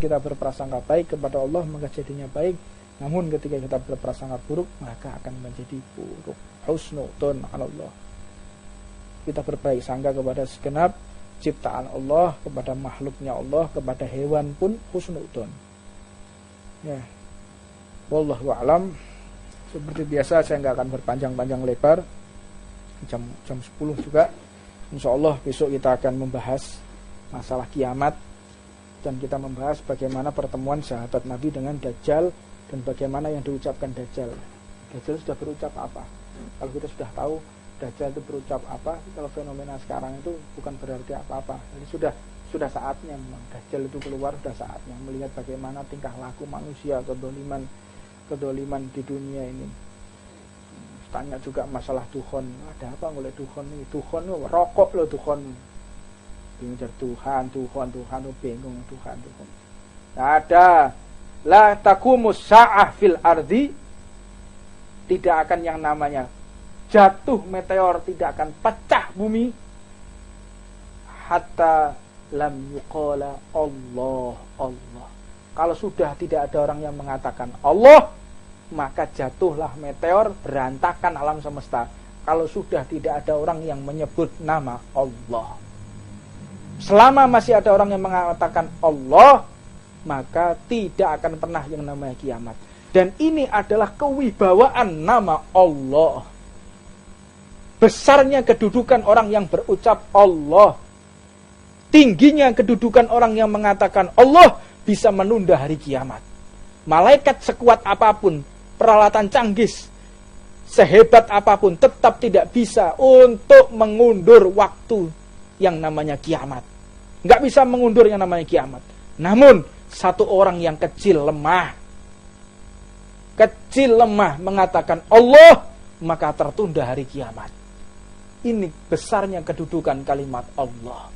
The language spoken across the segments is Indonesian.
kita berprasangka baik kepada Allah maka jadinya baik. Namun ketika kita berprasangka buruk maka akan menjadi buruk. Husnudon Allah. Kita berbaik sangka kepada segenap ciptaan Allah, kepada makhluknya Allah, kepada hewan pun husnudon. Ya. Wallahu a'lam. Seperti biasa saya nggak akan berpanjang-panjang lebar. Jam 10 juga. Insyaallah besok kita akan membahas masalah kiamat dan kita membahas bagaimana pertemuan sahabat Nabi dengan Dajjal dan bagaimana yang diucapkan Dajjal. Dajjal sudah berucap apa? Kalau kita sudah tahu Dajjal itu berucap apa, kalau fenomena sekarang itu bukan berarti apa-apa. Jadi sudah saatnya memang Dajjal itu keluar, sudah saatnya melihat bagaimana tingkah laku manusia, kedoliman di dunia ini. Tanya juga masalah dukhon, ada apa oleh dukhon ini? Dukhon itu rokok loh dukhon. Bingung Tuhan, bingung Tuhan. Ada la taqumus sa'ah fil ardi, tidak akan yang namanya jatuh meteor, tidak akan pecah bumi hatta lam yuqala Allah. Kalau sudah tidak ada orang yang mengatakan Allah, maka jatuhlah meteor, berantakan alam semesta. Kalau sudah tidak ada orang yang menyebut nama Allah, selama masih ada orang yang mengatakan Allah, maka tidak akan pernah yang namanya kiamat. Dan ini adalah kewibawaan nama Allah. Besarnya kedudukan orang yang berucap Allah, tingginya kedudukan orang yang mengatakan Allah bisa menunda hari kiamat. Malaikat sekuat apapun, peralatan canggih sehebat apapun, tetap tidak bisa untuk mengundur waktu yang namanya kiamat. Nggak bisa mengundur yang namanya kiamat. Namun satu orang yang kecil lemah mengatakan Allah, maka tertunda hari kiamat. Ini besarnya kedudukan kalimat Allah.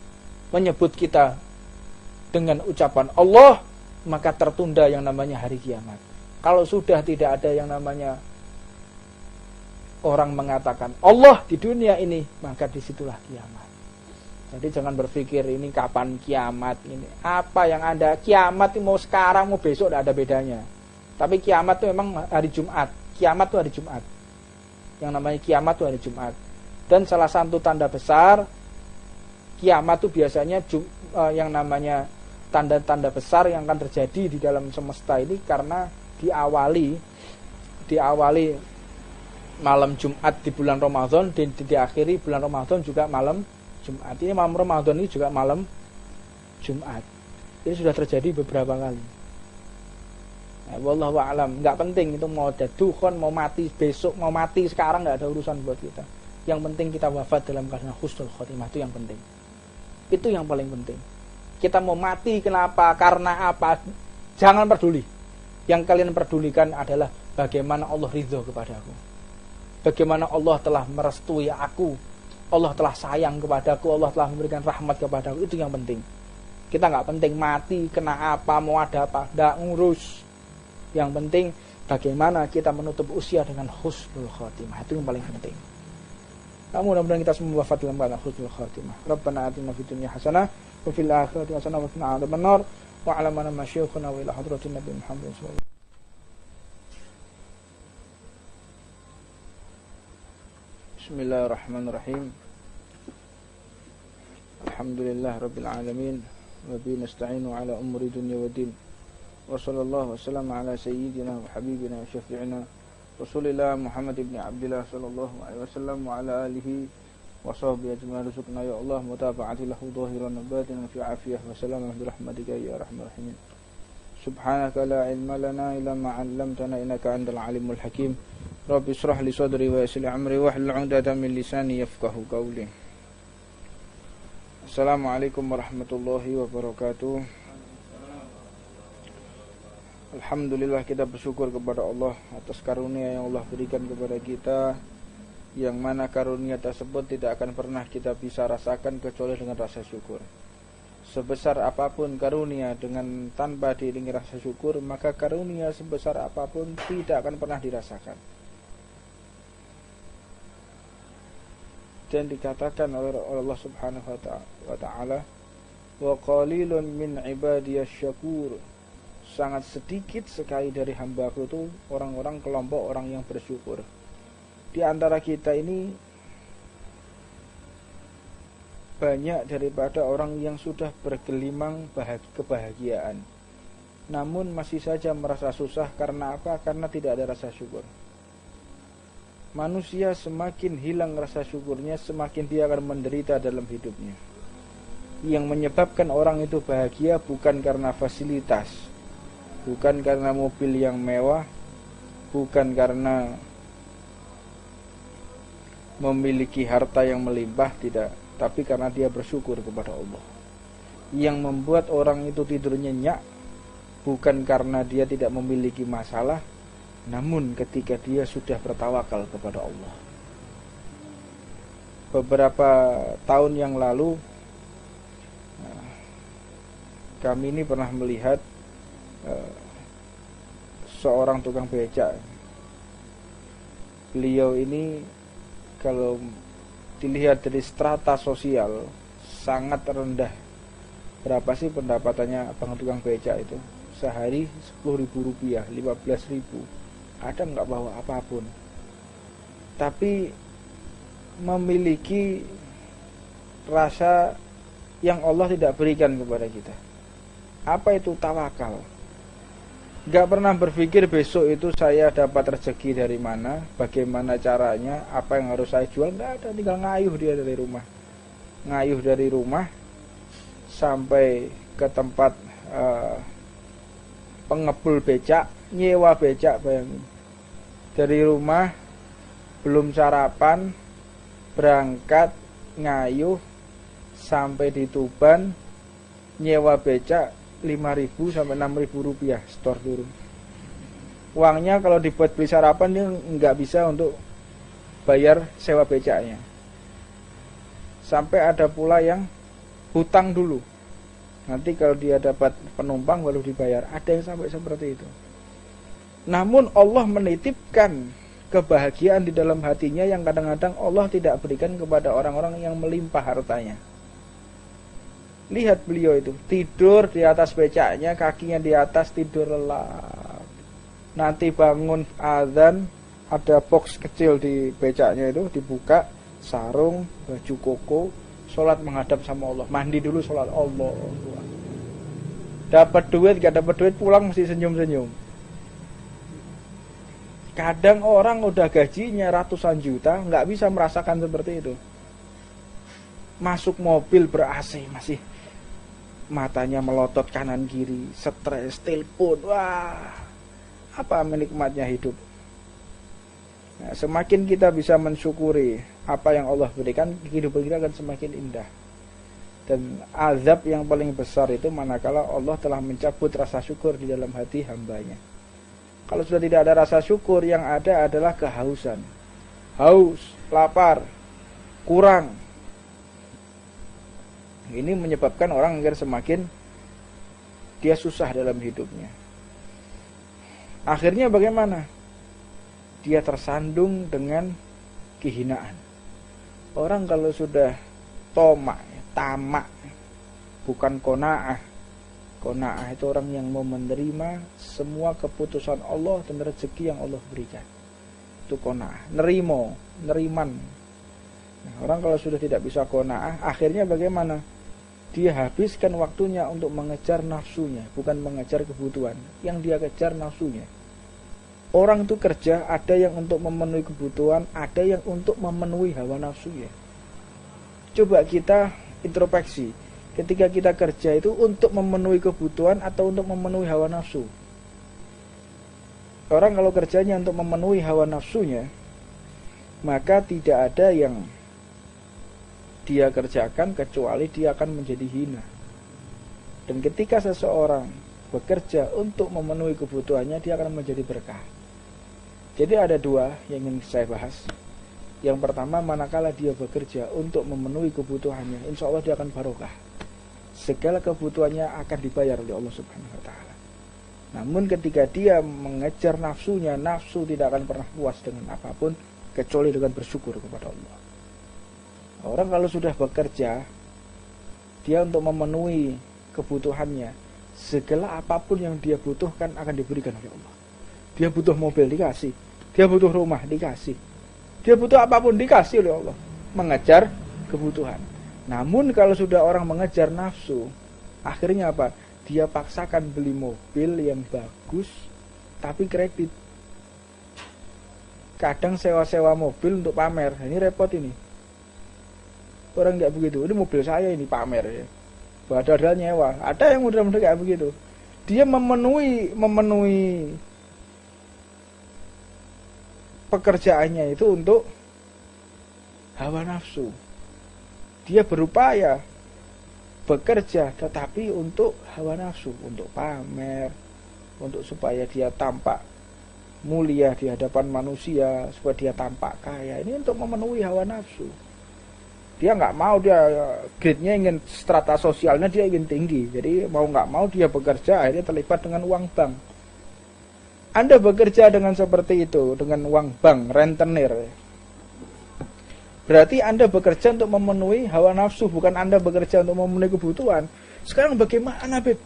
Menyebut kita dengan ucapan Allah, maka tertunda yang namanya hari kiamat. Kalau sudah tidak ada yang namanya orang mengatakan Allah di dunia ini, maka disitulah kiamat. Jadi jangan berpikir ini kapan kiamat ini. Apa yang Anda kiamat mau sekarang mau besok tidak ada bedanya. Tapi kiamat itu memang hari Jumat. Kiamat itu hari Jumat. Yang namanya kiamat itu hari Jumat. Dan salah satu tanda besar kiamat itu biasanya yang namanya tanda-tanda besar yang akan terjadi di dalam semesta ini karena diawali malam Jumat di bulan Ramadan dan diakhiri bulan Ramadan juga malam Jumat. Ini malam Ramadan ini juga malam Jumat. Ini sudah terjadi beberapa kali. Wallahu a'lam. Enggak penting itu mau ada dukhon, mau mati besok, mau mati sekarang, enggak ada urusan buat kita. Yang penting kita wafat dalam keadaan husnul khotimah, itu yang penting. Itu yang paling penting. Kita mau mati kenapa? Karena apa? Jangan peduli. Yang kalian pedulikan adalah bagaimana Allah ridho kepadaku. Bagaimana Allah telah merestui aku. Allah telah sayang kepadaku. Allah telah memberikan rahmat kepadaku. Itu yang penting. Kita nggak penting mati, kena apa, mau ada apa. Nggak ngurus. Yang penting bagaimana kita menutup usia dengan husnul khotimah. Itu yang paling penting. Mudah-mudahan kita semua wafat dalam keadaan husnul khotimah. Rabbana atina fid dunya hasanah wa fil akhirati hasanah wa qina adzabannar. Wa 'ala man masyayikhuna wa ila hadratin nabi Muhammad sallallahu alaihi wasallam. Bismillahirrahmanirrahim. Alhamdulillah rabbil alamin wa bihi nasta'inu ala umuri dunya waddin. Wa sallallahu wasallam ala sayyidina wa habibina wa syafi'ina Rasulillah Muhammad ibn Abdillah sallallahu alaihi wasallam wa ala alihi wa sahbihi ajma'in. Rizqna ya Allah mutaba'ati lahu zahiran wa batinan fi afiyah wa salamah bi rahmatika ya arhamar rahimin. Subhanaka la ilma lana illa ma 'allamtana innaka antal alimul hakim. Rabbi ishrah li sadri wa yassir li amri wahlul 'uqdatam min lisani yafqahu qawli. Assalamualaikum warahmatullahi wabarakatuh. Alhamdulillah kita bersyukur kepada Allah atas karunia yang Allah berikan kepada kita, yang mana karunia tersebut tidak akan pernah kita bisa rasakan kecuali dengan rasa syukur. Sebesar apapun karunia dengan tanpa diiringi rasa syukur, maka karunia sebesar apapun tidak akan pernah dirasakan. Dan dikatakan oleh Allah Subhanahu wa ta'ala, wa qalilun min ibadiyasy syakur. sangat sedikit sekali dari hambaku itu orang-orang kelompok orang yang bersyukur. Di antara kita ini banyak daripada orang yang sudah bergelimang kebahagiaan, namun masih saja merasa susah. Karena apa? Karena tidak ada rasa syukur. Manusia semakin hilang rasa syukurnya, semakin dia akan menderita dalam hidupnya. Yang menyebabkan orang itu bahagia bukan karena fasilitas, bukan karena mobil yang mewah, bukan karena memiliki harta yang melimpah, tidak, tapi karena dia bersyukur kepada Allah. Yang membuat orang itu tidur nyenyak bukan karena dia tidak memiliki masalah, namun ketika dia sudah bertawakal kepada Allah. Beberapa tahun yang lalu kami ini pernah melihat seorang tukang becak. Beliau ini kalau dilihat dari strata sosial sangat rendah. Berapa sih pendapatannya abang tukang becak itu? Sehari 10.000 rupiah, 15.000. Ada nggak bawa apapun, tapi memiliki rasa yang Allah tidak berikan kepada kita. Apa itu tawakal? Nggak pernah berpikir besok itu saya dapat rezeki dari mana, bagaimana caranya, apa yang harus saya jual. Nggak ada, tinggal ngayuh dia dari rumah. Ngayuh dari rumah sampai ke tempat pengepul becak, nyewa becak, bayangin. Dari rumah belum sarapan, berangkat ngayuh sampai di Tuban, nyewa becak 5.000 sampai 6.000 rupiah setor turun. Uangnya kalau dibuat beli sarapan dia nggak bisa untuk bayar sewa becaknya. Sampai ada pula yang hutang dulu, nanti kalau dia dapat penumpang baru dibayar. Ada yang sampai seperti itu. Namun Allah menitipkan kebahagiaan di dalam hatinya yang kadang-kadang Allah tidak berikan kepada orang-orang yang melimpah hartanya. Lihat beliau itu tidur di atas becaknya, kakinya di atas, tidur lelap. Nanti bangun azan, ada box kecil di becaknya itu, dibuka, sarung, baju koko, sholat menghadap sama Allah. Mandi dulu, sholat Allah. Dapat duit, gak dapat duit, pulang mesti senyum-senyum. Kadang orang udah gajinya ratusan juta nggak bisa merasakan seperti itu. Masuk mobil ber-AC masih matanya melotot kanan kiri, stres, telepon, wah, apa menikmatnya hidup. Nah, semakin kita bisa mensyukuri apa yang Allah berikan, kehidupan kita akan semakin indah. Dan azab yang paling besar itu manakala Allah telah mencabut rasa syukur di dalam hati hambanya. Kalau sudah tidak ada rasa syukur, yang ada adalah kehausan. Haus, lapar, kurang. Ini menyebabkan orang agar semakin dia susah dalam hidupnya. Akhirnya bagaimana? Dia tersandung dengan kehinaan. Orang kalau sudah tamak, bukan qanaah. Qanaah itu orang yang mau menerima semua keputusan Allah dan rezeki yang Allah berikan. Itu qanaah, neriman. Nah, orang kalau sudah tidak bisa qanaah, akhirnya bagaimana? Dia habiskan waktunya untuk mengejar nafsunya, bukan mengejar kebutuhan. Yang dia kejar nafsunya. Orang itu kerja, ada yang untuk memenuhi kebutuhan, ada yang untuk memenuhi hawa nafsunya. Coba kita introspeksi. Ketika kita kerja itu untuk memenuhi kebutuhan atau untuk memenuhi hawa nafsu? Orang kalau kerjanya untuk memenuhi hawa nafsunya, maka tidak ada yang dia kerjakan kecuali dia akan menjadi hina. Dan ketika seseorang bekerja untuk memenuhi kebutuhannya, dia akan menjadi berkah. Jadi ada dua yang ingin saya bahas. Yang pertama, manakala dia bekerja untuk memenuhi kebutuhannya, insya Allah dia akan barokah. Segala kebutuhannya akan dibayar oleh Allah Subhanahu wa ta'ala. Namun ketika dia mengejar nafsunya, nafsu tidak akan pernah puas dengan apapun kecuali dengan bersyukur kepada Allah. Orang kalau sudah bekerja, dia untuk memenuhi kebutuhannya, segala apapun yang dia butuhkan akan diberikan oleh Allah. Dia butuh mobil dikasih, dia butuh rumah dikasih, dia butuh apapun dikasih oleh Allah. Mengejar kebutuhan. Namun kalau sudah orang mengejar nafsu, akhirnya apa? Dia paksakan beli mobil yang bagus tapi kredit. Kadang sewa-sewa mobil untuk pamer. Ini repot ini. Orang nggak begitu. Ini mobil saya ini pamer ya. Padahal nyewa. Ada yang mudah-mudahan kayak begitu. Dia memenuhi pekerjaannya itu untuk hawa nafsu. Dia berupaya bekerja tetapi untuk hawa nafsu, untuk pamer, untuk supaya dia tampak mulia di hadapan manusia, supaya dia tampak kaya. Ini untuk memenuhi hawa nafsu. Dia nggak mau, dia grade-nya ingin, strata sosialnya dia ingin tinggi. Jadi mau nggak mau dia bekerja, akhirnya terlibat dengan uang bank. Anda bekerja dengan seperti itu, dengan uang bank, rentenir. Berarti Anda bekerja untuk memenuhi hawa nafsu, bukan Anda bekerja untuk memenuhi kebutuhan. Sekarang bagaimana, Beb?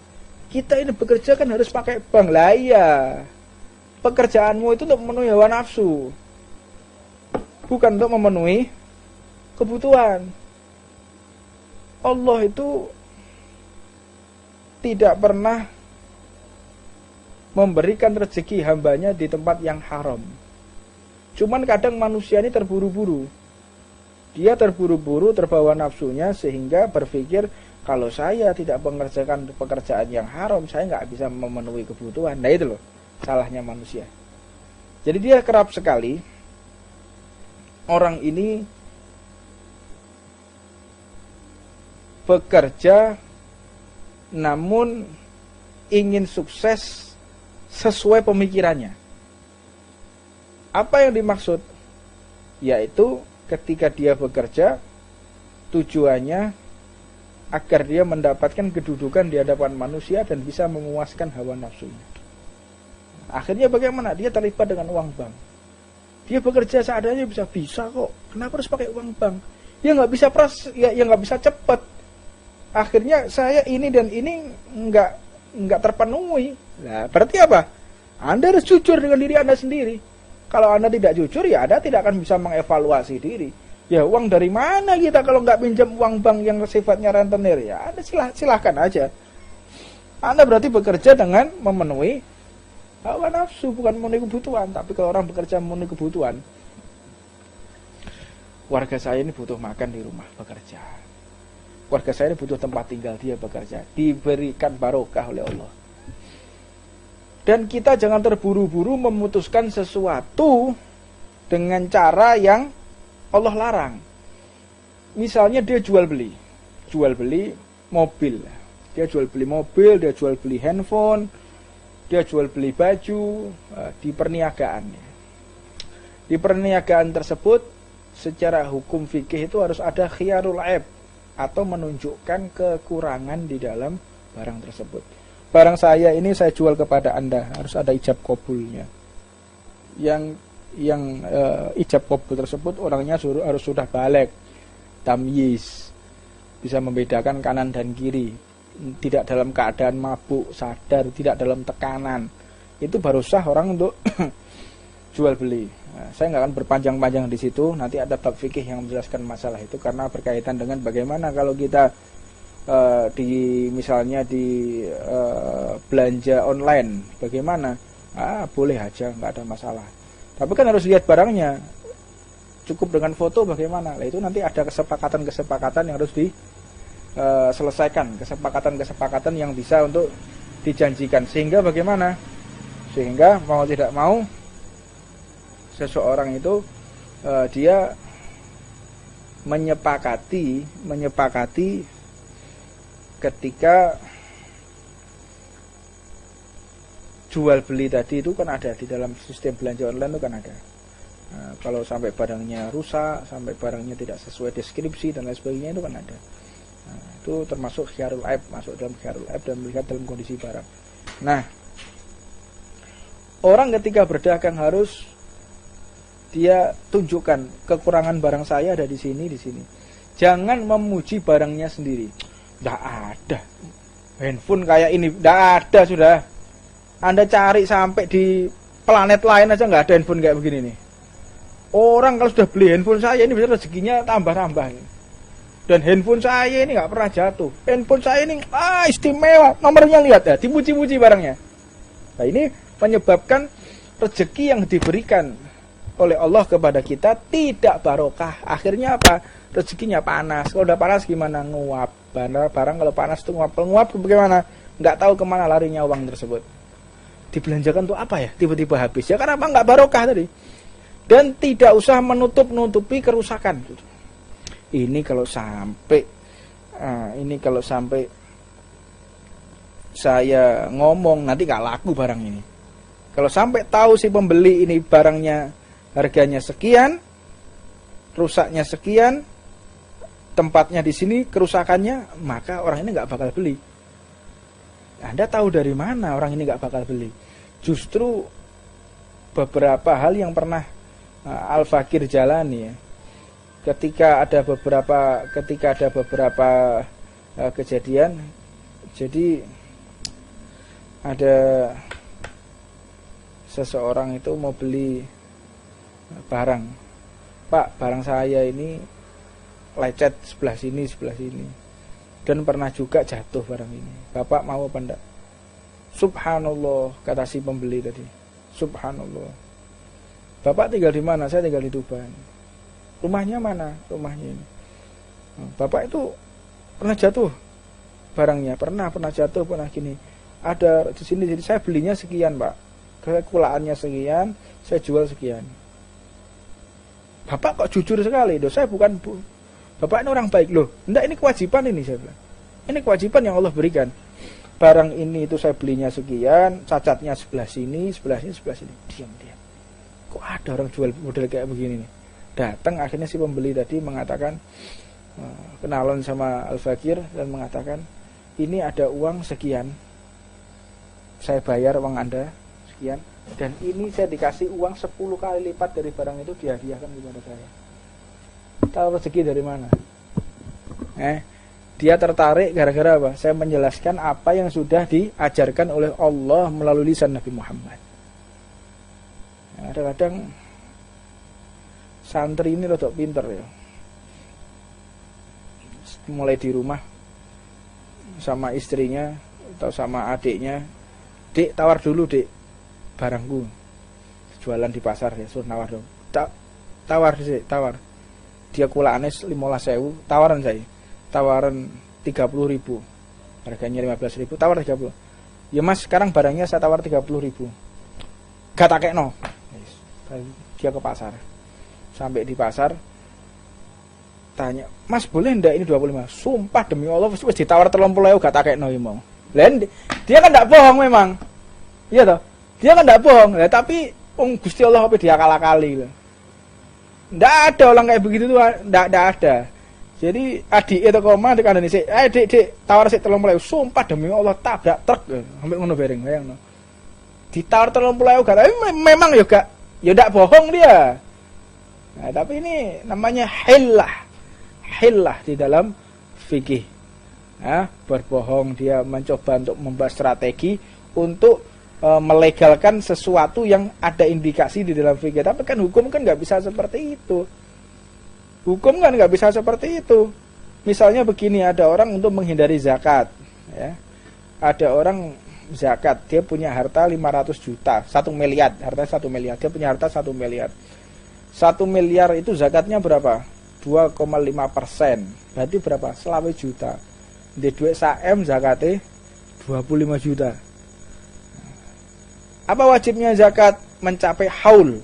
Kita ini bekerja kan harus pakai bank. Lah iya. Pekerjaanmu itu untuk memenuhi hawa nafsu, bukan untuk memenuhi kebutuhan. Allah itu tidak pernah memberikan rezeki hambanya di tempat yang haram. Cuman kadang manusia ini terburu-buru. Dia terburu-buru, terbawa nafsunya, sehingga berpikir kalau saya tidak mengerjakan pekerjaan yang haram, saya nggak bisa memenuhi kebutuhan. Nah itu loh salahnya manusia. Jadi dia kerap sekali orang ini bekerja namun ingin sukses sesuai pemikirannya. Apa yang dimaksud? Yaitu ketika dia bekerja, tujuannya agar dia mendapatkan kedudukan di hadapan manusia dan bisa memuaskan hawa nafsunya. Akhirnya bagaimana? Dia terlibat dengan uang bank. Dia bekerja seadanya bisa kok. Kenapa harus pakai uang bank? Ya nggak bisa nggak bisa cepat. Akhirnya saya ini dan ini nggak terpenuhi. Nah, berarti apa? Anda harus jujur dengan diri Anda sendiri. Kalau Anda tidak jujur, ya Anda tidak akan bisa mengevaluasi diri. Ya uang dari mana kita kalau nggak pinjam uang bank yang sifatnya rentenir? Ya Anda silahkan aja. Anda berarti bekerja dengan memenuhi hawa nafsu, bukan memenuhi kebutuhan. Tapi kalau orang bekerja memenuhi kebutuhan, warga saya ini butuh makan di rumah, bekerja. Warga saya ini butuh tempat tinggal, dia bekerja. Diberikan barokah oleh Allah. Dan kita jangan terburu-buru memutuskan sesuatu dengan cara yang Allah larang. Misalnya dia jual beli mobil. Dia jual beli mobil, dia jual beli handphone, dia jual beli baju di perniagaan. Di perniagaan tersebut secara hukum fikih itu harus ada khiyarul aib, atau menunjukkan kekurangan di dalam barang tersebut. Barang saya ini saya jual kepada Anda, harus ada ijab qabulnya. Yang ijab qabul tersebut orangnya harus sudah baligh, tamyiz, bisa membedakan kanan dan kiri, tidak dalam keadaan mabuk, sadar, tidak dalam tekanan. Itu baru sah orang untuk jual beli. Nah, saya nggak akan berpanjang-panjang di situ. Nanti ada bab fikih yang menjelaskan masalah itu, karena berkaitan dengan bagaimana kalau kita misalnya di belanja online, bagaimana? Boleh aja, nggak ada masalah. Tapi kan harus lihat barangnya. Cukup dengan foto bagaimana? Nah, itu nanti ada kesepakatan yang harus diselesaikan, kesepakatan yang bisa untuk dijanjikan. Sehingga bagaimana? Sehingga mau tidak mau seseorang itu dia menyepakati ketika jual beli tadi itu kan ada di dalam sistem belanja online itu kan ada. Nah, kalau sampai barangnya rusak, sampai barangnya tidak sesuai deskripsi dan lain sebagainya itu kan ada. Nah, itu termasuk khiyarul aib, masuk dalam khiyarul aib dan melihat dalam kondisi barang. Nah, orang ketika berdagang harus dia tunjukkan kekurangan barang saya ada di sini, di sini. Jangan memuji barangnya sendiri. Tidak ada. handphone kayak ini tidak ada sudah. Anda cari sampai di planet lain aja nggak ada handphone kayak begini nih. Orang kalau sudah beli handphone saya ini bisa rezekinya tambah-tambah. Dan handphone saya ini nggak pernah jatuh. Handphone saya ini istimewa, nomornya lihat ya, dipuji-puji barangnya. Nah ini menyebabkan rezeki yang diberikan oleh Allah kepada kita tidak barokah. Akhirnya apa? Rezekinya panas. Kalau udah panas gimana? Nguap. Barang kalau panas itu nguap bagaimana? Nggak tahu kemana larinya uang tersebut. Dibelanjakan untuk apa ya? Tiba-tiba habis. Ya karena apa? Nggak barokah tadi. Dan tidak usah menutup-nutupi kerusakan. Ini kalau sampai saya ngomong nanti nggak laku barang ini. Kalau sampai tahu si pembeli ini barangnya harganya sekian, rusaknya sekian, tempatnya di sini kerusakannya, maka orang ini nggak bakal beli. Anda tahu dari mana orang ini nggak bakal beli? Justru beberapa hal yang pernah Al-Fakir jalani ya. Ketika ada beberapa kejadian, jadi ada seseorang itu mau beli barang. Pak, barang saya ini lecet sebelah sini. Dan pernah juga jatuh barang ini. Bapak mau apa enggak? Subhanallah, kata si pembeli tadi. Subhanallah. Bapak tinggal di mana? Saya tinggal di Tuban. Rumahnya mana? Rumahnya ini. Bapak itu pernah jatuh barangnya, pernah jatuh, pernah gini. Ada di sini, jadi saya belinya sekian, Pak. Kekulaannya sekian, saya jual sekian. Bapak kok jujur sekali, loh. Saya bukan Bapak ini orang baik loh. Enggak, ini kewajiban ini saya bilang. Ini kewajiban yang Allah berikan. Barang ini itu saya belinya sekian, cacatnya sebelah sini. Diam. Kok ada orang jual model kayak begini nih? Datang akhirnya si pembeli tadi mengatakan, kenalan sama Al-Fakir dan mengatakan, ini ada uang sekian, saya bayar uang Anda sekian, dan ini saya dikasih uang 10 kali lipat dari barang itu dihadiahkan kepada saya. Tahu rezeki dari mana? Dia tertarik gara-gara apa? Saya menjelaskan apa yang sudah diajarkan oleh Allah melalui lisan Nabi Muhammad. Kadang-kadang santri ini rodok pinter ya. Mulai di rumah sama istrinya atau sama adiknya, "Dek, tawar dulu, Dek, barangku. Jualan di pasar ya, suruh nawar dong." Tawar. Dia kulaannya 15.000, tawaran saya. Tawaran 30.000. Harganya 15.000, tawar 30. Ya Mas, sekarang barangnya saya tawar 30.000. Gak tak kekno. Dia ke pasar. Sampai di pasar tanya, "Mas, boleh ndak ini 25?" Sumpah demi Allah wis ditawar 30.000 gak tak kekno mau. Dia kan ndak bohong memang. Iya toh? Dia kan ndak bohong. Lah tapi Gusti Allah apa dia akal-akali lho. Ndak ada orang kayak begitu tuh, ndak ada. Jadi adik itu koma di kandani sik, Dek, tawar sik 30.000. Sumpah demi Allah tabrak truk sampai ngono bareng, bayangno. Ditawar 30.000 gak, tapi memang ya gak, ya ndak bohong dia. Nah, tapi ini namanya hillah di dalam fikih. Nah, berbohong, dia mencoba untuk membuat strategi untuk melegalkan sesuatu yang ada indikasi di dalam fikih. Tapi kan hukum kan nggak bisa seperti itu. Hukum kan nggak bisa seperti itu. Misalnya begini, ada orang untuk menghindari zakat, ya. Ada orang zakat, dia punya harta 500 juta, 1 miliar, harta 1 miliar, dia punya harta 1 miliar. 1 miliar itu zakatnya berapa? 2,5%. Berarti berapa? 20 juta. Di duit saem zakatnya 25 juta. Apa wajibnya zakat? Mencapai haul.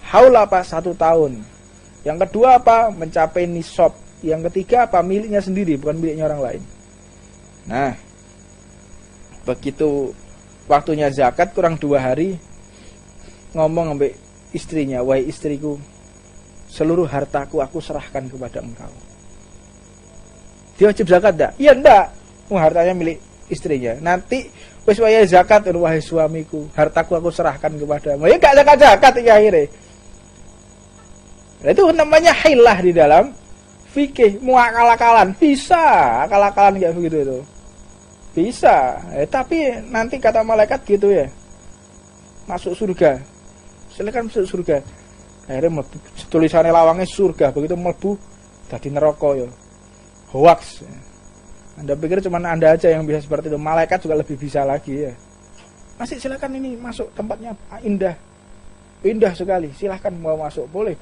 Haul apa? 1 tahun. Yang kedua apa? Mencapai nisab. Yang ketiga apa? Miliknya sendiri, bukan miliknya orang lain. Nah, begitu waktunya zakat kurang 2 hari, ngomong sampai istrinya, "Wahai istriku, seluruh hartaku aku serahkan kepada engkau." Dia wajib zakat enggak? Iya enggak. Hartanya milik istrinya. Nanti wis wayahe zakat, "Wahai suamiku, hartaku aku serahkan kepadamu." Ya enggak zakat ya akhirnya. Nah, itu namanya hilah di dalam fikih, mau akal-akalan. Bisa akal-akalan kayak begitu itu. Bisa, tapi nanti kata malaikat gitu ya, masuk surga, silakan masuk surga. Akhirnya tulisannya lawangnya surga, begitu mlebu tadi neraka ya. Hoax. Anda pikir cuma Anda aja yang bisa seperti itu? Malaikat juga lebih bisa lagi ya. Masih silakan ini masuk, tempatnya indah. Indah sekali. Silakan mau masuk, boleh.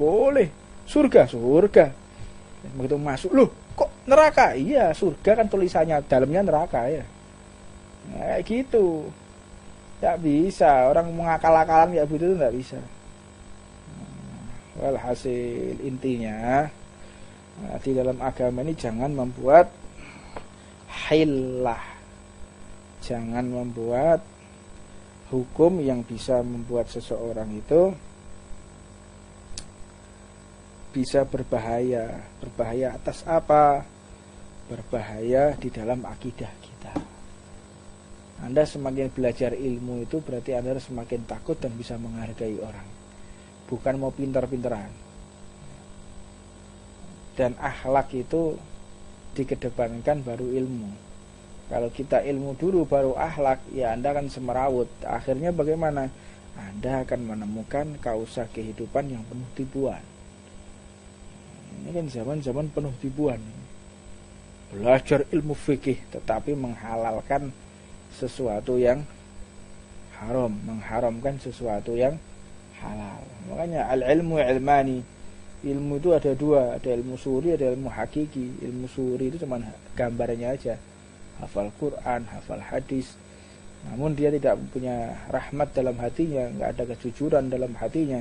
Surga. Begitu masuk, loh, kok neraka? Iya, surga kan tulisannya dalamnya neraka ya. Kayak gitu. Tidak bisa, orang mengakal-akalan kayak begitu tidak bisa. Walhasil intinya, di dalam agama ini jangan membuat hilah, jangan membuat hukum yang bisa membuat seseorang itu bisa berbahaya. Berbahaya atas apa? Berbahaya di dalam akidah kita. Anda semakin belajar ilmu itu berarti Anda semakin takut dan bisa menghargai orang, bukan mau pintar-pintaran. Dan akhlak itu dikedepankan baru ilmu. Kalau kita ilmu dulu baru akhlak, ya Anda akan semerawut. Akhirnya bagaimana? Anda akan menemukan kausa kehidupan yang penuh tipuan. Ini kan zaman-zaman penuh tipuan. Belajar ilmu fikih tetapi menghalalkan sesuatu yang haram, mengharamkan sesuatu yang halal. Makanya al-ilmu ilmani. Ilmu itu ada dua, ada ilmu suri, ada ilmu hakiki. Ilmu suri itu cuma gambarnya aja, hafal Quran, hafal hadis, namun dia tidak punya rahmat dalam hatinya, nggak ada kejujuran dalam hatinya,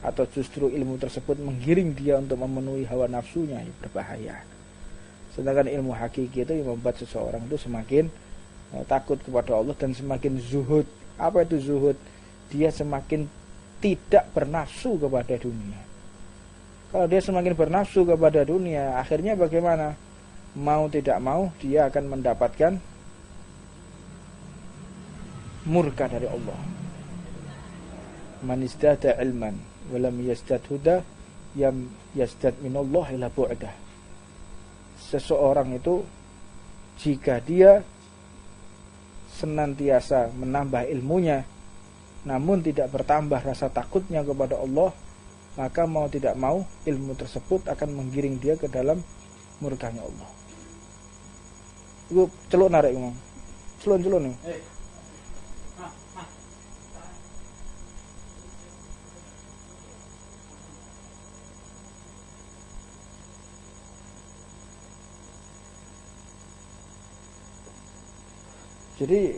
atau justru ilmu tersebut menggiring dia untuk memenuhi hawa nafsunya, ya berbahaya. Sedangkan ilmu hakiki itu yang membuat seseorang itu semakin takut kepada Allah dan semakin zuhud. Apa itu zuhud? Dia semakin tidak bernafsu kepada dunia. Kalau dia semakin bernafsu kepada dunia, akhirnya bagaimana? Mau tidak mau dia akan mendapatkan murka dari Allah. Man izdada ilman wa lam yazdad huda yam yazdad minallah ila bu'dah. Seseorang itu jika dia senantiasa menambah ilmunya namun tidak bertambah rasa takutnya kepada Allah, maka mau tidak mau ilmu tersebut akan menggiring dia ke dalam murkanya Allah. Ibu celuk narik ngomong. Celuk nih. Jadi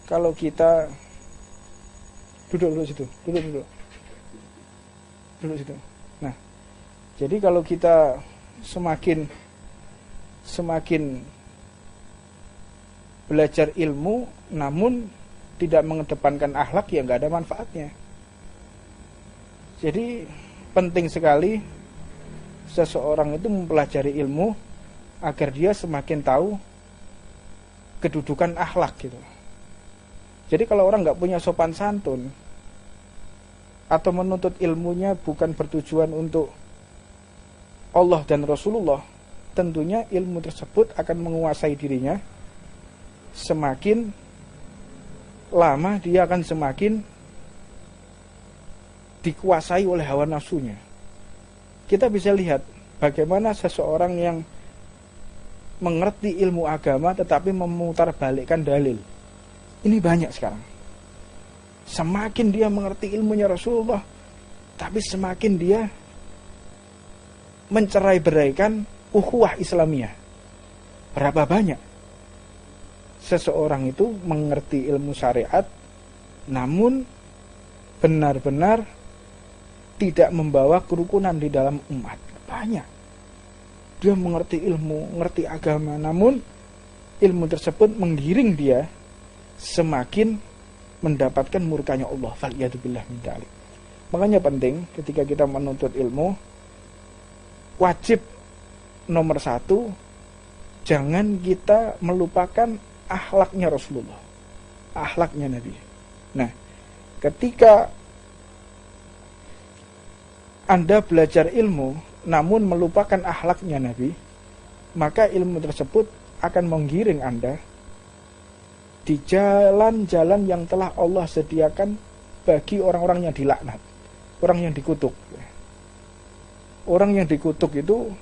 kalau kita duduk situ. Nah, jadi kalau kita semakin belajar ilmu namun tidak mengedepankan akhlak, ya nggak ada manfaatnya. Jadi penting sekali seseorang itu mempelajari ilmu agar dia semakin tahu kedudukan akhlak gitu. Jadi kalau orang nggak punya sopan santun atau menuntut ilmunya bukan bertujuan untuk Allah dan Rasulullah, tentunya ilmu tersebut akan menguasai dirinya. Semakin lama dia akan semakin dikuasai oleh hawa nafsunya. Kita bisa lihat bagaimana seseorang yang mengerti ilmu agama tetapi memutarbalikkan dalil. Ini banyak sekarang. Semakin dia mengerti ilmunya Rasulullah, tapi semakin dia mencerai-beraikan ukhuwah Islamiyah. Berapa banyak seseorang itu mengerti ilmu syariat namun benar-benar tidak membawa kerukunan di dalam umat. Banyak. Dia mengerti ilmu, mengerti agama, namun ilmu tersebut menggiring dia semakin mendapatkan murkanya Allah. Faliyatubillah min dzalik. Makanya penting ketika kita menuntut ilmu, wajib nomor 1, jangan kita melupakan akhlaknya Rasulullah, akhlaknya Nabi. Nah, ketika Anda belajar ilmu namun melupakan akhlaknya Nabi, maka ilmu tersebut akan menggiring Anda di jalan-jalan yang telah Allah sediakan bagi orang-orang yang dilaknat, orang yang dikutuk. Orang yang dikutuk itu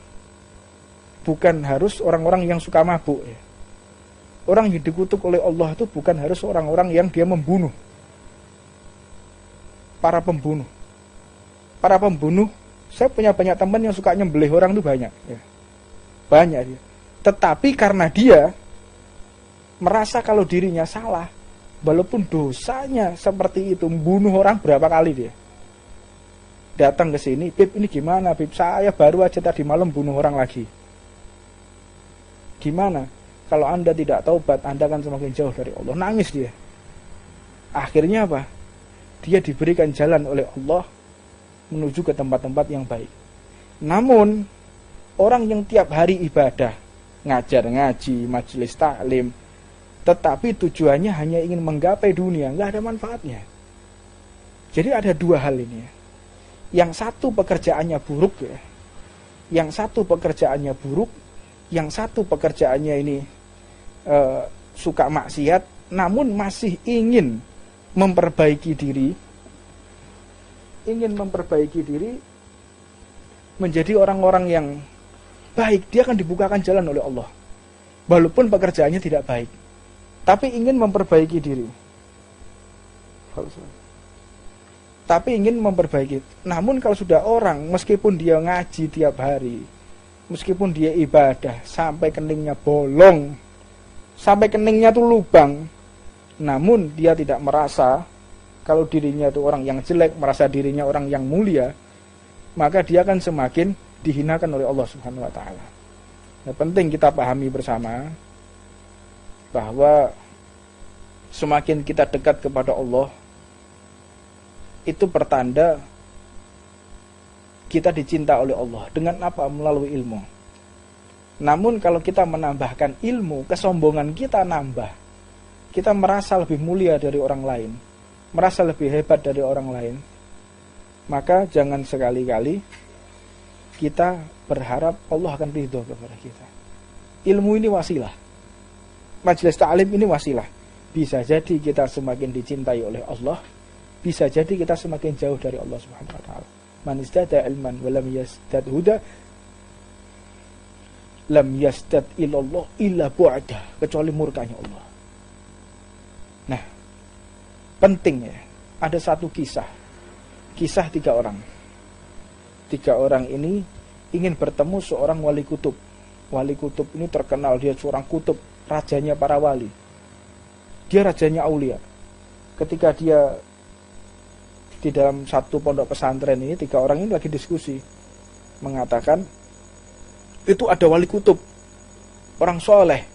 bukan harus orang-orang yang suka mabuk. Orang yang dikutuk oleh Allah itu bukan harus orang-orang yang dia membunuh. Para pembunuh. Para pembunuh, saya punya banyak teman yang suka nyembelih orang itu banyak. Banyak dia. Tetapi karena dia merasa kalau dirinya salah, walaupun dosanya seperti itu, membunuh orang berapa kali dia. Datang ke sini, Bib ini gimana Bib? Saya baru aja tadi malam bunuh orang lagi. Gimana? Kalau Anda tidak taubat, Anda akan semakin jauh dari Allah. Nangis dia. Akhirnya apa? Dia diberikan jalan oleh Allah menuju ke tempat-tempat yang baik. Namun, orang yang tiap hari ibadah, ngajar ngaji, majelis taklim, tetapi tujuannya hanya ingin menggapai dunia, nggak ada manfaatnya. Jadi ada dua hal ini ya. Yang satu pekerjaannya buruk ya. Yang satu pekerjaannya buruk, yang satu pekerjaannya ini suka maksiat, namun masih ingin memperbaiki diri, menjadi orang-orang yang baik. Dia akan dibukakan jalan oleh Allah, walaupun pekerjaannya tidak baik, tapi ingin memperbaiki diri. Namun kalau sudah orang, meskipun dia ngaji tiap hari, meskipun dia ibadah sampai keningnya bolong, sampai keningnya tuh lubang, namun dia tidak merasa kalau dirinya itu orang yang jelek, merasa dirinya orang yang mulia, maka dia akan semakin dihinakan oleh Allah Subhanahu wa taala. Nah, penting kita pahami bersama bahwa semakin kita dekat kepada Allah, itu pertanda kita dicinta oleh Allah. Dengan apa? Melalui ilmu. Namun kalau kita menambahkan ilmu, kesombongan kita nambah. Kita merasa lebih mulia dari orang lain, merasa lebih hebat dari orang lain, maka jangan sekali-kali kita berharap Allah akan ridho kepada kita. Ilmu ini wasilah, majelis ta'lim ini wasilah. Bisa jadi kita semakin dicintai oleh Allah, bisa jadi kita semakin jauh dari Allah Subhanahu wa taala. Man istada ilman wa lam yastad huda lam yastad ilallah illa bu'da, kecuali murkanya Allah. Nah, penting ya, ada satu kisah tiga orang. Tiga orang ini ingin bertemu seorang wali kutub. Wali kutub ini terkenal, dia seorang kutub, rajanya para wali. Dia rajanya aulia. Ketika dia di dalam satu pondok pesantren ini, tiga orang ini lagi diskusi, mengatakan itu ada wali kutub, orang soleh,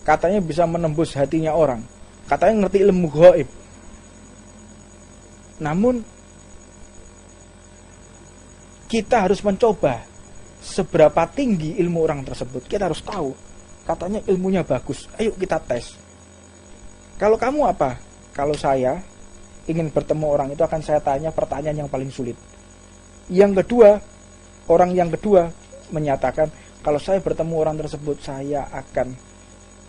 katanya bisa menembus hatinya orang, katanya ngerti ilmu gaib. Namun kita harus mencoba seberapa tinggi ilmu orang tersebut. Kita harus tahu, katanya ilmunya bagus, ayo kita tes. Kalau kamu apa? Kalau saya ingin bertemu orang itu, akan saya tanya pertanyaan yang paling sulit. Yang kedua, orang yang kedua menyatakan, kalau saya bertemu orang tersebut, saya akan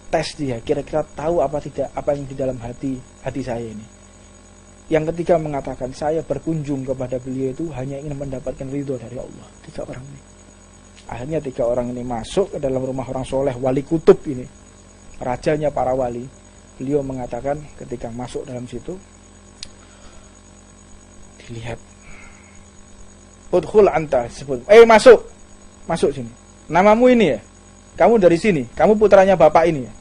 tes dia, kira-kira tahu apa tidak apa yang di dalam hati saya ini. Yang ketiga mengatakan, saya berkunjung kepada beliau itu hanya ingin mendapatkan ridho dari Allah. Tiga orang ini. Akhirnya tiga orang ini masuk ke dalam rumah orang soleh, wali kutub ini, rajanya para wali. Beliau mengatakan ketika masuk dalam situ, dilihat, udkhul anta, sebut, masuk sini. Namamu ini ya, kamu dari sini, kamu putranya bapak ini ya,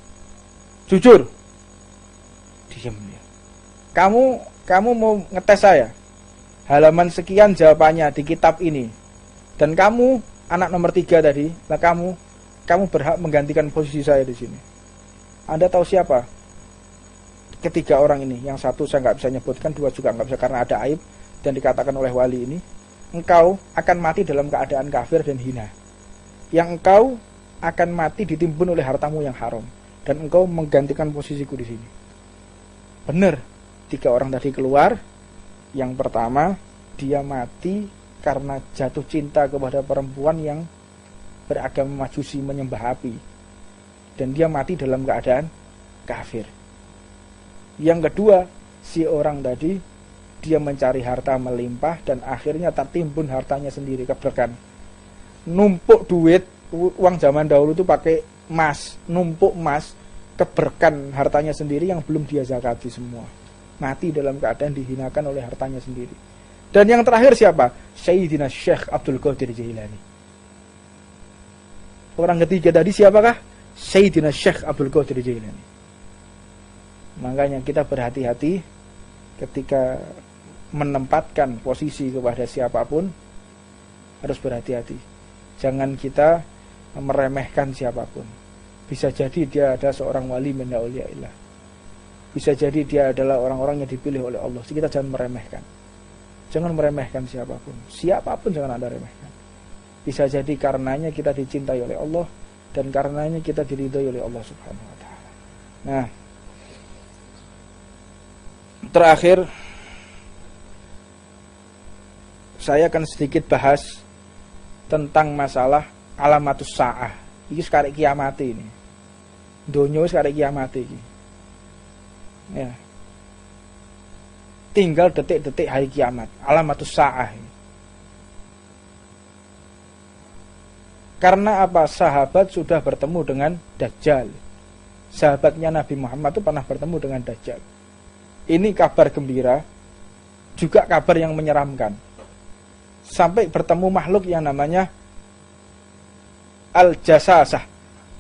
jujur. Diam ya. Kamu mau ngetes saya, halaman sekian jawabannya di kitab ini, dan kamu anak nomor 3 tadi, nah kamu berhak menggantikan posisi saya di sini. Anda tahu siapa? Ketiga orang ini, yang satu saya nggak bisa nyebutkan, dua juga nggak bisa karena ada aib, dan dikatakan oleh wali ini, engkau akan mati dalam keadaan kafir dan hina. Yang engkau akan mati ditimbun oleh hartamu yang haram, dan engkau menggantikan posisiku di sini. Benar, tiga orang tadi keluar. Yang pertama, dia mati karena jatuh cinta kepada perempuan yang beragama Majusi, menyembah api, dan dia mati dalam keadaan kafir. Yang kedua, si orang tadi dia mencari harta melimpah dan akhirnya tertimbun hartanya sendiri, keberkan. Numpuk duit, uang zaman dahulu itu pakai emas, numpuk emas, keberkan hartanya sendiri yang belum dia zakati semua. Mati dalam keadaan dihinakan oleh hartanya sendiri. Dan yang terakhir siapa? Sayyidina Syekh Abdul Qadir Jailani. Orang ketiga tadi siapakah? Sayyidina Syekh Abdul Qadir Jailani. Makanya kita berhati-hati ketika menempatkan posisi kepada siapapun, harus berhati-hati. Jangan kita meremehkan siapapun. Bisa jadi dia ada seorang wali min auliyaillah. Bisa jadi dia adalah orang-orang yang dipilih oleh Allah. Jadi kita jangan meremehkan. Jangan meremehkan siapapun. Siapapun jangan Anda remehkan. Bisa jadi karenanya kita dicintai oleh Allah, dan karenanya kita diridhai oleh Allah Subhanahu wa taala. Nah, terakhir saya akan sedikit bahas tentang masalah alamatus sa'ah. Ini sekarang kiamat ini. Donya sekarang kiamat ini. Ya. Tinggal detik-detik hari kiamat, alamatus sa'ah. Karena apa? Sahabat sudah bertemu dengan Dajjal. Sahabatnya Nabi Muhammad itu pernah bertemu dengan Dajjal. Ini kabar gembira, juga kabar yang menyeramkan. Sampai bertemu makhluk yang namanya Al-Jasasah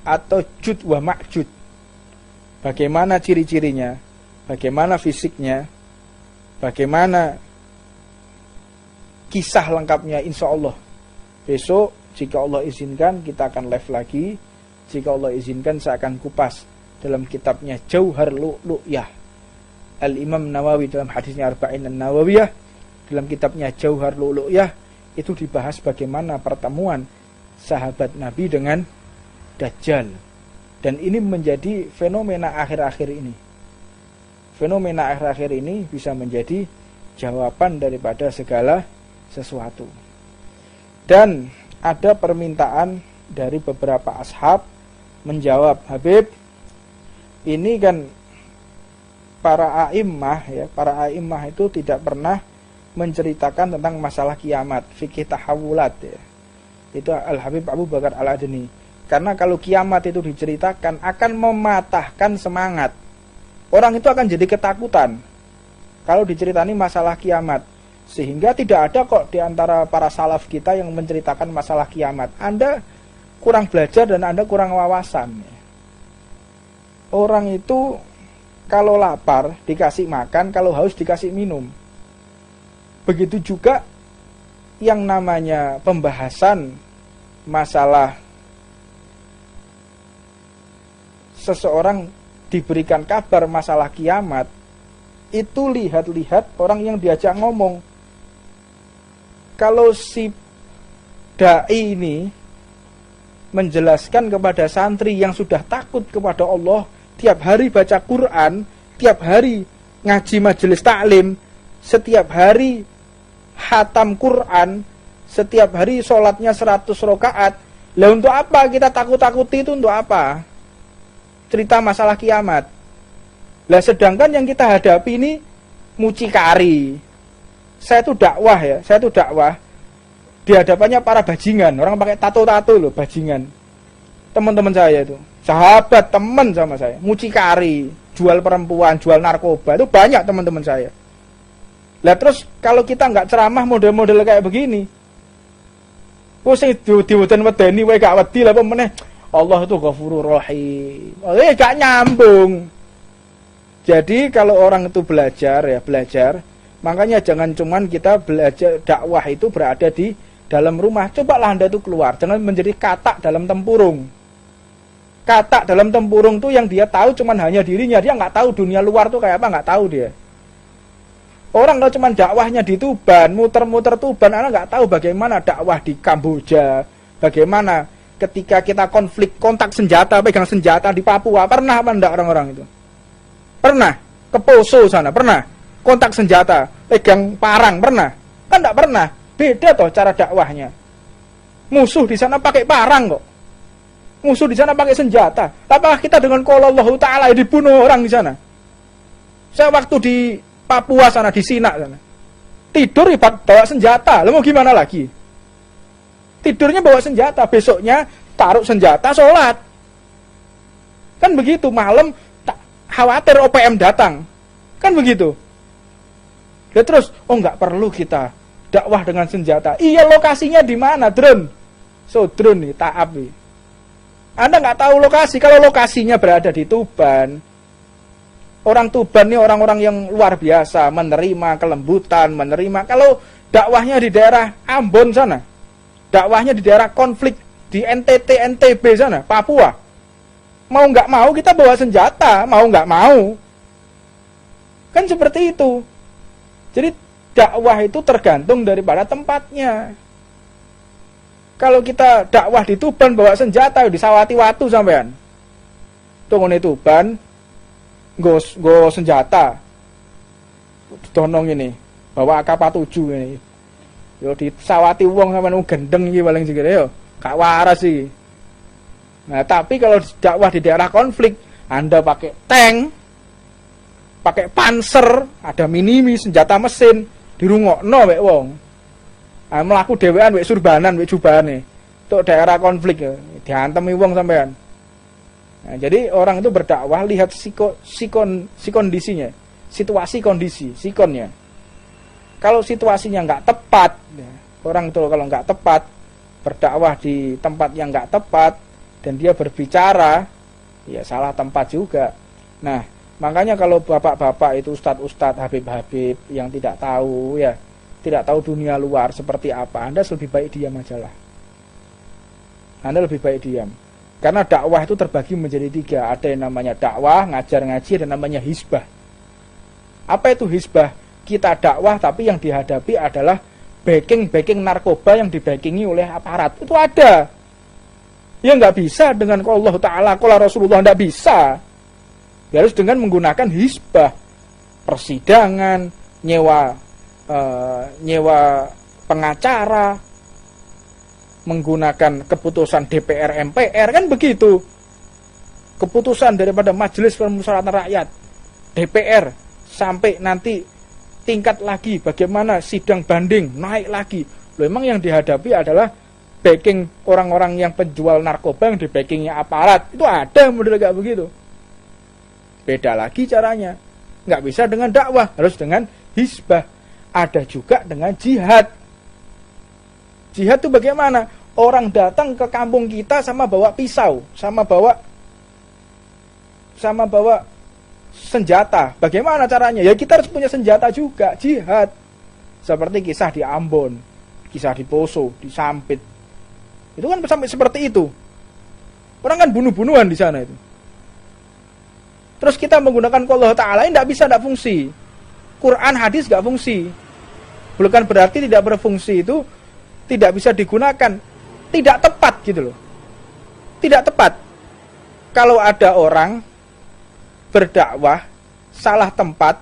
atau Jud wa Ma'jud. Bagaimana ciri-cirinya, bagaimana fisiknya, bagaimana kisah lengkapnya, insya Allah besok jika Allah izinkan kita akan live lagi. Jika Allah izinkan saya akan kupas dalam kitabnya Jauhar Lu'lu'yah Al-Imam Nawawi dalam hadisnya Arba'in An-Nawawiyah. Dalam kitabnya Jauhar Lu'lu'yah itu dibahas bagaimana pertemuan sahabat Nabi dengan Dajjal. Dan ini menjadi fenomena akhir-akhir ini. Fenomena akhir-akhir ini bisa menjadi jawaban daripada segala sesuatu. Dan ada permintaan dari beberapa ashab menjawab, Habib, ini kan para a'immah ya, para a'immah itu tidak pernah menceritakan tentang masalah kiamat, fikih tahawulat ya. Itu Al-Habib Abu Bakar Al-Adni. Karena kalau kiamat itu diceritakan akan mematahkan semangat. Orang itu akan jadi ketakutan kalau diceritani masalah kiamat. Sehingga tidak ada kok di antara para salaf kita yang menceritakan masalah kiamat. Anda kurang belajar dan Anda kurang wawasan. Orang itu kalau lapar dikasih makan, kalau haus dikasih minum. Begitu juga yang namanya pembahasan masalah seseorang diberikan kabar masalah kiamat, itu lihat-lihat orang yang diajak ngomong. Kalau si da'i ini menjelaskan kepada santri yang sudah takut kepada Allah, tiap hari baca Quran, tiap hari ngaji majelis taklim, setiap hari khatam Quran, setiap hari sholatnya 100 rakaat. Lah untuk apa kita takut-takuti itu, untuk apa? Cerita masalah kiamat. Lah sedangkan yang kita hadapi ini mucikari. Saya itu dakwah ya, saya itu dakwah di hadapannya para bajingan, orang pakai tato-tato loh, bajingan. Teman-teman saya itu, sahabat, teman sama saya, mucikari, jual perempuan, jual narkoba, itu banyak teman-teman saya. Lah terus kalau kita nggak ceramah model-model kayak begini, sing diweden-wedeni wae gak wedi lah meneh. Allah itu Ghafurur Rahim. Gak nyambung. Jadi kalau orang itu belajar ya, belajar. Makanya jangan cuman kita belajar dakwah itu berada di dalam rumah. Cobalah Anda itu keluar. Jangan menjadi katak dalam tempurung. Katak dalam tempurung itu yang dia tahu cuman hanya dirinya. Dia nggak tahu dunia luar tuh kayak apa, nggak tahu dia. Orang kalau cuman dakwahnya di Tuban, muter-muter Tuban, Anda nggak tahu bagaimana dakwah di Kamboja. Bagaimana ketika kita konflik, kontak senjata, pegang senjata di Papua. Pernah apa enggak orang-orang itu? Pernah. Ke Poso sana, pernah. Kontak senjata, pegang parang, pernah? Kan enggak pernah. Beda toh cara dakwahnya. Musuh di sana pakai parang kok. Musuh di sana pakai senjata. Apakah kita dengan qala Allah Ta'ala dibunuh orang di sana? Saya waktu di Papua sana, di Sinak sana, tidur bawa senjata. Lalu mau gimana lagi? Tidurnya bawa senjata, besoknya taruh senjata, sholat. Kan begitu, malam khawatir OPM datang. Kan begitu. Ya terus, nggak perlu kita dakwah dengan senjata. Iya, lokasinya di mana? Drone. So, drone nih, taab nih. Anda nggak tahu lokasi. Kalau lokasinya berada di Tuban, orang Tuban nih orang-orang yang luar biasa, menerima kelembutan, menerima. Kalau dakwahnya di daerah Ambon sana, dakwahnya di daerah konflik di NTT, NTB sana, Papua, mau nggak mau kita bawa senjata, mau nggak mau. Kan seperti itu. Jadi dakwah itu tergantung daripada tempatnya. Kalau kita dakwah di Tuban bawa senjata di Sawati Watu sampean. Tunggu nih Tuban, go senjata. Donong ini, bawa AK-47 ini. Yo di Sawati wong sampean gendeng iki paling sikile yo. Gak waras iki. Nah, tapi kalau dakwah di daerah konflik, Anda pakai tank, pakai panser, ada minimi, senjata mesin, dirungokno wek wong. Ah mlaku dhewean wek surbanan, wek jubane. Untuk daerah konflik ya, diantemi wong sampean. Nah, jadi orang itu berdakwah lihat kondisinya, situasi kondisi, sikonnya. Kalau situasinya nggak tepat, ya, orang itu kalau nggak tepat berdakwah di tempat yang nggak tepat dan dia berbicara, ya salah tempat juga. Nah, makanya kalau bapak-bapak itu ustadz-ustadz, habib-habib yang tidak tahu, ya tidak tahu dunia luar seperti apa, Anda lebih baik diam aja lah. Anda lebih baik diam. Karena dakwah itu terbagi menjadi 3. Ada yang namanya dakwah, ngajar ngaji, dan namanya hizbah. Apa itu hizbah? Kita dakwah tapi yang dihadapi adalah backing narkoba yang dibackingi oleh aparat. Itu ada. Ya nggak bisa dengan Allah Ta'ala, qala Rasulullah, nggak bisa. Ya harus dengan menggunakan hizbah. Persidangan, nyewa pengacara, menggunakan keputusan DPR MPR, kan begitu. Keputusan daripada Majelis Permusyawaratan Rakyat, DPR, sampai nanti tingkat lagi bagaimana sidang banding naik lagi. Loh, emang yang dihadapi adalah backing orang-orang yang penjual narkoba yang di backingnya aparat. Itu ada model kayak begitu. Beda lagi caranya. Nggak bisa dengan dakwah, harus dengan hizbah. Ada juga dengan jihad. Jihad itu bagaimana? Orang datang ke kampung kita sama bawa pisau, sama bawa senjata. Bagaimana caranya? Ya kita harus punya senjata juga, jihad. Seperti kisah di Ambon, kisah di Poso, di Sampit. Itu kan sampai seperti itu. Orang kan bunuh-bunuhan di sana itu. Terus kita menggunakan Allah Ta'ala, ini tidak fungsi. Quran, hadis tidak fungsi. Bukan berarti tidak berfungsi itu tidak bisa digunakan. Tidak tepat gitu loh. Tidak tepat. Kalau ada orang berdakwah salah tempat,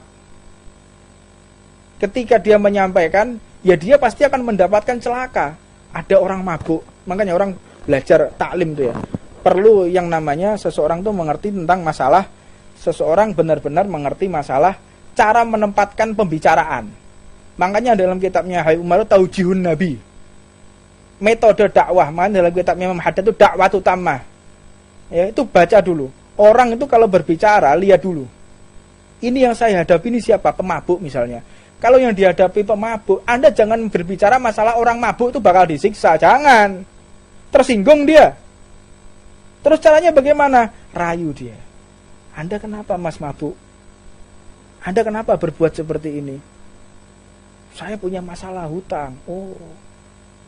ketika dia menyampaikan, ya dia pasti akan mendapatkan celaka. Ada orang mabuk, makanya orang belajar taklim itu ya, perlu yang namanya seseorang tuh mengerti tentang masalah, seseorang benar-benar mengerti masalah cara menempatkan pembicaraan. Makanya dalam kitabnya Hai Umar Taujihun Nabi, metode dakwah, makanya dalam kitabnya Imam Haddad itu dakwah utama. Ya, itu baca dulu. Orang itu kalau berbicara, lihat dulu. Ini yang saya hadapi ini siapa? Pemabuk misalnya. Kalau yang dihadapi pemabuk, Anda jangan berbicara masalah orang mabuk itu bakal disiksa. Jangan. Tersinggung dia. Terus caranya bagaimana? Rayu dia. Anda kenapa mas mabuk? Anda kenapa berbuat seperti ini? Saya punya masalah hutang. Oh,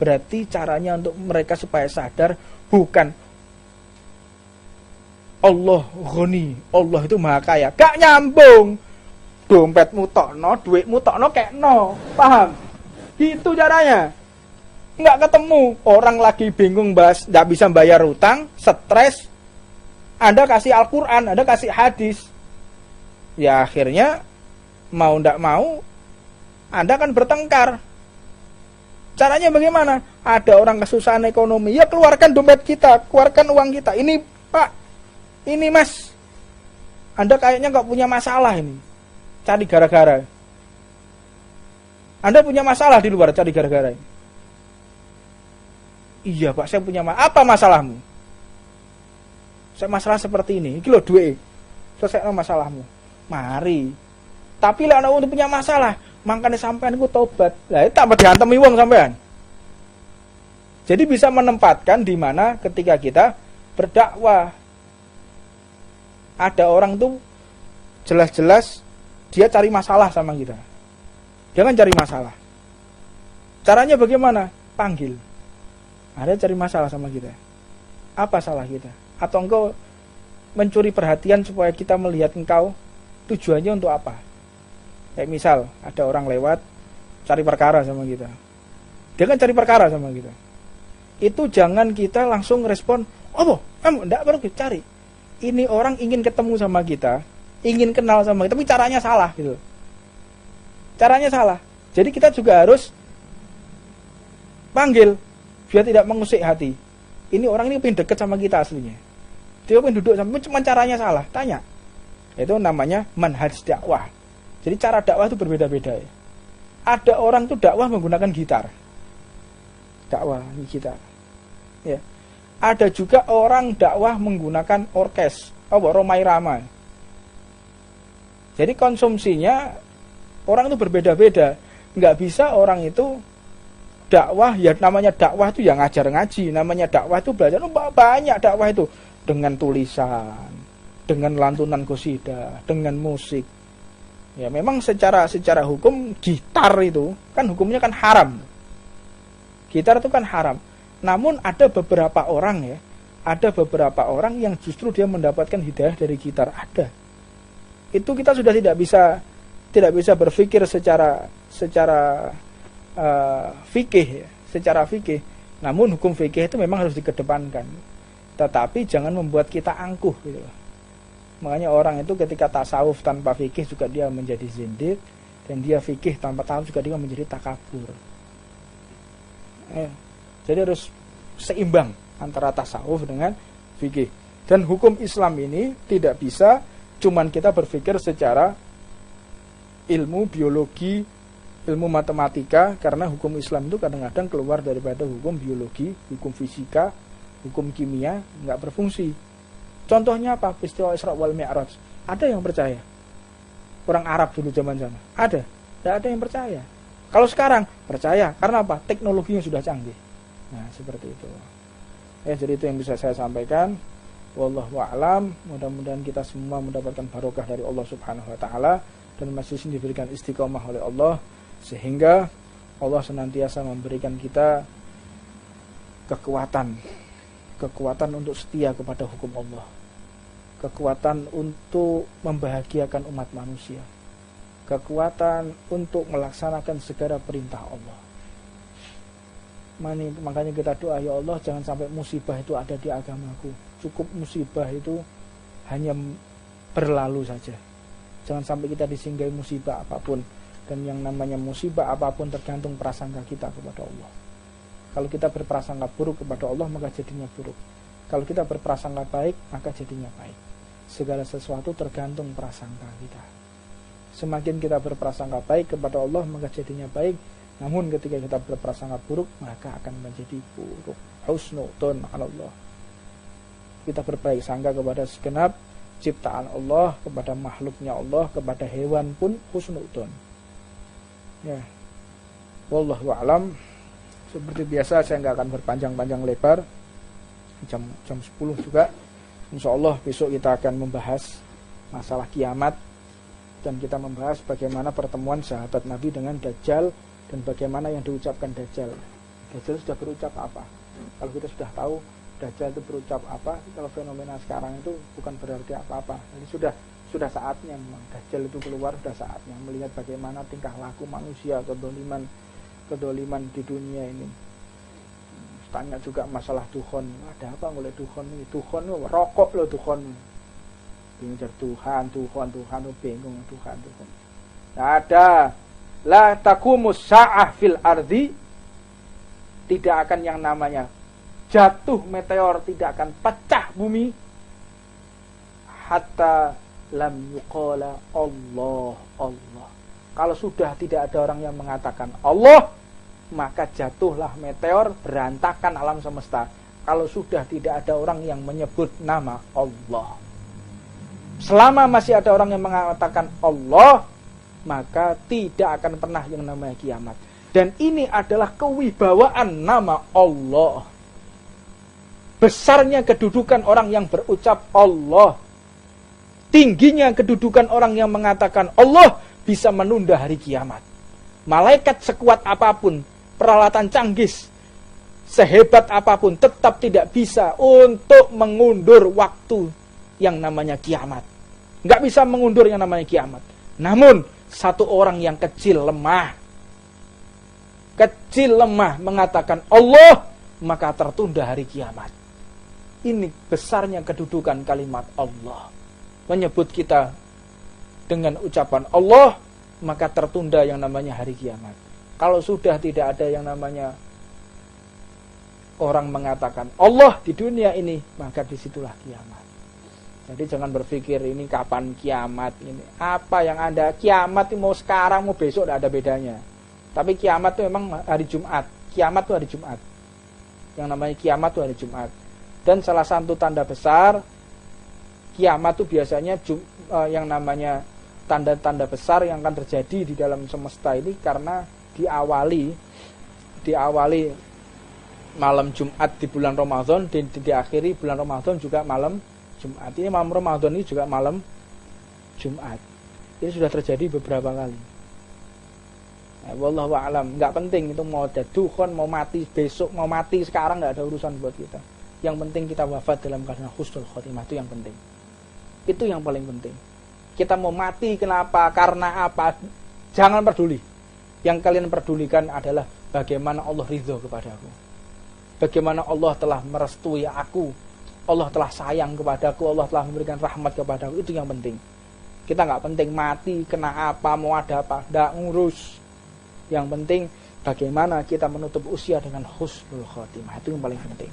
berarti caranya untuk mereka supaya sadar bukan Allah ghani, Allah itu maha kaya. Gak nyambung. Dompetmu tokno, duitmu tokno kekno. Paham? Gitu caranya. Nggak ketemu. Orang lagi bingung bahas, nggak bisa bayar hutang, stres. Anda kasih Al-Quran, Anda kasih hadis. Ya akhirnya mau nggak mau Anda kan bertengkar. Caranya bagaimana? Ada orang kesusahan ekonomi, ya keluarkan dompet kita, keluarkan uang kita. Ini Pak, ini Mas, Anda kayaknya nggak punya masalah ini. Cari gara-gara. Anda punya masalah di luar, cari gara-gara. Iya Pak, saya punya masalah. Apa masalahmu? Saya masalah seperti ini. Iki lho duit. Selesai masalahmu. Mari. Tapi lah anak untuk punya masalah, makanya sampean ku tobat. Lah itu tambah diantemi wong sampean. Jadi bisa menempatkan di mana ketika kita berdakwah, ada orang tuh jelas-jelas dia cari masalah sama kita. Jangan cari masalah. Caranya bagaimana? Panggil. Ada cari masalah sama kita. Apa salah kita? Atau engkau mencuri perhatian supaya kita melihat engkau, tujuannya untuk apa? Kayak misal ada orang lewat cari perkara sama kita. Dia kan cari perkara sama kita. Itu jangan kita langsung respon, "Oh, enggak perlu cari." Ini orang ingin ketemu sama kita, ingin kenal sama kita, tapi caranya salah gitu. Caranya salah. Jadi kita juga harus panggil biar tidak mengusik hati. Ini orang ini pengen deket sama kita aslinya. Dia pengen duduk sama, cuma caranya salah. Tanya. Itu namanya manhaj dakwah. Jadi cara dakwah itu berbeda-beda ya. Ada orang tuh dakwah menggunakan gitar. Dakwah ini gitar. Ya. Ada juga orang dakwah menggunakan orkes, Romai Rama. Jadi konsumsinya orang itu berbeda-beda. Enggak bisa orang itu dakwah, ya namanya dakwah itu yang ngajar ngaji, namanya dakwah itu belajar. Banyak dakwah itu dengan tulisan, dengan lantunan qasidah, dengan musik. Ya memang secara hukum gitar itu kan hukumnya kan haram. Gitar itu kan haram. Namun ada beberapa orang yang justru dia mendapatkan hidayah dari gitar. Ada. Itu kita sudah tidak bisa berpikir secara fikih ya, secara fikih. Namun hukum fikih itu memang harus dikedepankan. Tetapi jangan membuat kita angkuh gitu. Makanya orang itu ketika tasawuf tanpa fikih juga dia menjadi zindiq, dan dia fikih tanpa tasawuf juga dia menjadi takabur. Jadi harus seimbang antara tasawuf dengan fikih. Dan hukum Islam ini tidak bisa cuman kita berpikir secara ilmu biologi, ilmu matematika, karena hukum Islam itu kadang-kadang keluar daripada hukum biologi, hukum fisika, hukum kimia, nggak berfungsi. Contohnya apa? Peristiwa Isra wal Mi'raj. Ada yang percaya? Orang Arab dulu zaman sana. Ada. Tidak ada yang percaya. Kalau sekarang percaya. Karena apa? Teknologinya sudah canggih. Nah, seperti itu. Ya, jadi itu yang bisa saya sampaikan. Wallahu a'lam. Mudah-mudahan kita semua mendapatkan barokah dari Allah Subhanahu wa taala dan masih diberikan istiqomah oleh Allah sehingga Allah senantiasa memberikan kita kekuatan untuk setia kepada hukum Allah, kekuatan untuk membahagiakan umat manusia, kekuatan untuk melaksanakan segala perintah Allah. Makanya kita doa, ya Allah jangan sampai musibah itu ada di agamaku. Cukup musibah itu hanya berlalu saja. Jangan sampai kita disinggahi musibah apapun. Dan yang namanya musibah apapun tergantung prasangka kita kepada Allah. Kalau kita berprasangka buruk kepada Allah, maka jadinya buruk. Kalau kita berprasangka baik, maka jadinya baik. Segala sesuatu tergantung prasangka kita. Semakin kita berprasangka baik kepada Allah, maka jadinya baik. Namun ketika kita berprasangka buruk, maka akan menjadi buruk. Husnudon Allah. Kita berbaik sangka kepada segenap ciptaan Allah, kepada makhluknya Allah, kepada hewan pun husnudon. Ya. Wallahu a'lam. Seperti biasa saya nggak akan berpanjang-panjang lebar. Jam 10 juga. Insya Allah besok kita akan membahas masalah kiamat. Dan kita membahas bagaimana pertemuan sahabat Nabi dengan Dajjal. Dan bagaimana yang diucapkan Dajjal. Dajjal sudah berucap apa? Kalau kita sudah tahu Dajjal itu berucap apa, kalau fenomena sekarang itu bukan berarti apa-apa. Jadi sudah saatnya memang Dajjal itu keluar, sudah saatnya melihat bagaimana tingkah laku manusia, kedoliman di dunia ini. Tanya juga masalah dukhon. Ada apa oleh dukhon ini? Dukhon itu rokok loh dukhon. Bingung Tuhan, bingung Tuhan. Tidak ada. La taqumus sa'ah fil ardi tidak akan yang namanya jatuh meteor, tidak akan pecah bumi hatta lam yuqala Allah Allah. Kalau sudah tidak ada orang yang mengatakan Allah, maka jatuhlah meteor, berantakan alam semesta. Kalau sudah tidak ada orang yang menyebut nama Allah. Selama masih ada orang yang mengatakan Allah, maka tidak akan pernah yang namanya kiamat. Dan ini adalah kewibawaan nama Allah. Besarnya kedudukan orang yang berucap Allah. Tingginya kedudukan orang yang mengatakan Allah bisa menunda hari kiamat. Malaikat sekuat apapun, peralatan canggih sehebat apapun, tetap tidak bisa untuk mengundur waktu yang namanya kiamat. Nggak bisa mengundur yang namanya kiamat. Namun satu orang yang kecil lemah mengatakan Allah, maka tertunda hari kiamat. Ini besarnya kedudukan kalimat Allah. Menyebut kita dengan ucapan Allah, maka tertunda yang namanya hari kiamat. Kalau sudah tidak ada yang namanya orang mengatakan Allah di dunia ini, maka disitulah kiamat. Jadi jangan berpikir ini kapan kiamat ini. Apa yang ada kiamat mau sekarang mau besok tidak ada bedanya. Tapi kiamat itu memang hari Jumat. Kiamat itu hari Jumat. Yang namanya kiamat itu hari Jumat. Dan salah satu tanda besar kiamat itu biasanya yang namanya tanda-tanda besar yang akan terjadi di dalam semesta ini karena diawali malam Jumat di bulan Ramadan dan diakhiri bulan Ramadan juga malam Jumat. Ini malam Ramadan ini juga malam Jumat. Ini sudah terjadi beberapa kali. Wallahu a'lam. Enggak penting itu mau dadukhon, mau mati besok, mau mati sekarang, enggak ada urusan buat kita. Yang penting kita wafat dalam keadaan husnul khotimah, itu yang penting. Itu yang paling penting. Kita mau mati kenapa? Karena apa? Jangan peduli. Yang kalian pedulikan adalah bagaimana Allah ridho kepadaku. Bagaimana Allah telah merestui aku. Allah telah sayang kepadaku. Allah telah memberikan rahmat kepadaku. Itu yang penting. Kita nggak penting mati, kena apa, mau ada apa. Nggak ngurus. Yang penting bagaimana kita menutup usia dengan husnul khotimah. Itu yang paling penting.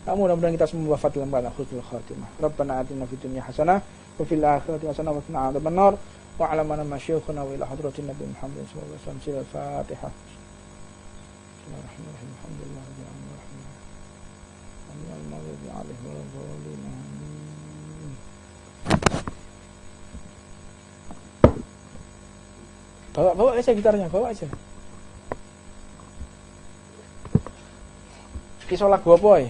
Mudah-mudahan kita semua wafat dalam keadaan husnul khatimah. Rabbana atina fid dunya hasanah wa fil akhirati hasanah wa qina adzabannar. Wa 'ala man masyayikhuna wa ila hadratin nabiy Muhammad sallallahu alaihi wasallam. Al-Fatihah. Bismillahirrahmanirrahim. Alhamdulillahirabbil alamin. Al-maghdubi 'alaihim waladdallin. Bawa aja gitarnya, bawa aja. Ki sholat gua apa ya?